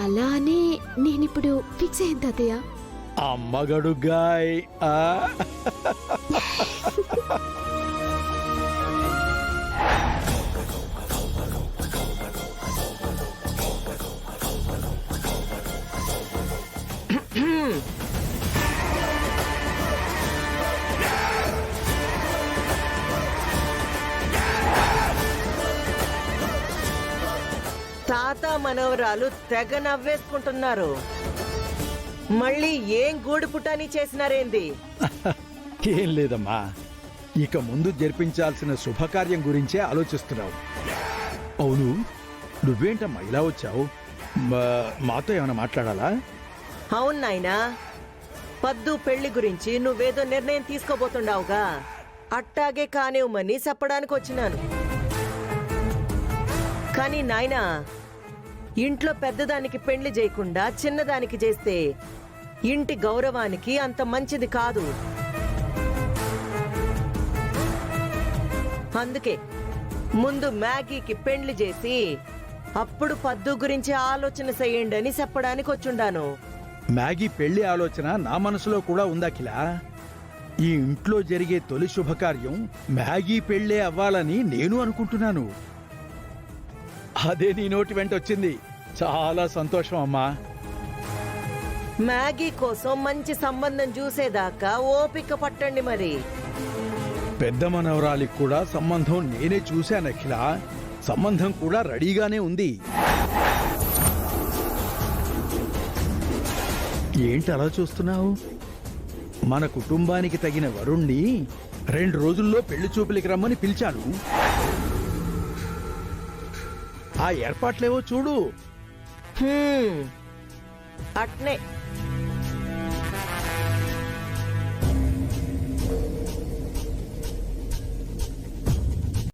అలానే నేనిప్పుడు ఫిక్స్ అయ్యాను తాతయ్య. అమ్మగడుగాయ్ తాత మనవరాలు తెగ నవ్వేసుకుంటున్నారు. మళ్ళీ ఏం గూడు పుటాని చేసినారేంది? ఏం లేదమ్మా, ఇక ముందు జరిపించాల్సిన శుభకార్యం గురించే ఆలోచిస్తున్నావు. అవును, నువ్వేంటమ్మా ఇలా వచ్చావు? మాతో ఏమైనా మాట్లాడాలా? అవును నాయనా, పద్దు పెళ్లి గురించి నువ్వేదో నిర్ణయం తీసుకోబోతుండావుగా, అట్టాగే కానివ్వమని చెప్పడానికి వచ్చినాను. కానీ నాయనా, ఇంట్లో పెద్దదానికి పెళ్లి చేయకుండా చిన్నదానికి చేస్తే ఇంటి గౌరవానికి అంత మంచిది కాదు. అందుకే ముందు మ్యాగీకి పెళ్లి చేసి అప్పుడు పద్దు గురించి ఆలోచన చెయ్యండి అని చెప్పడానికి వచ్చుండాను. మ్యాగీ పెళ్లి ఆలోచన నా మనసులో కూడా ఉందాఖిల. ఈ ఇంట్లో జరిగే తొలి శుభకార్యం మ్యాగీ పెళ్లే అవ్వాలని నేను అనుకుంటున్నాను. అదే నీ నోటి వెంట వచ్చింది. చాలా సంతోషం అమ్మా. మ్యాగీ కోసం మంచి సంబంధం చూసేదాకా ఓపిక పట్టండి. మరి పెద్ద మనవరాలికి కూడా సంబంధం నేనే చూశాను అఖిల. సంబంధం కూడా రెడీగానే ఉంది. ఏంటి అలా చూస్తున్నావు? మన కుటుంబానికి తగిన వరుణ్ణి 2 రోజుల్లో పెళ్లి చూపులకి రమ్మని పిలిచాను. ఆ ఏర్పాట్లేవో చూడు. అట్నే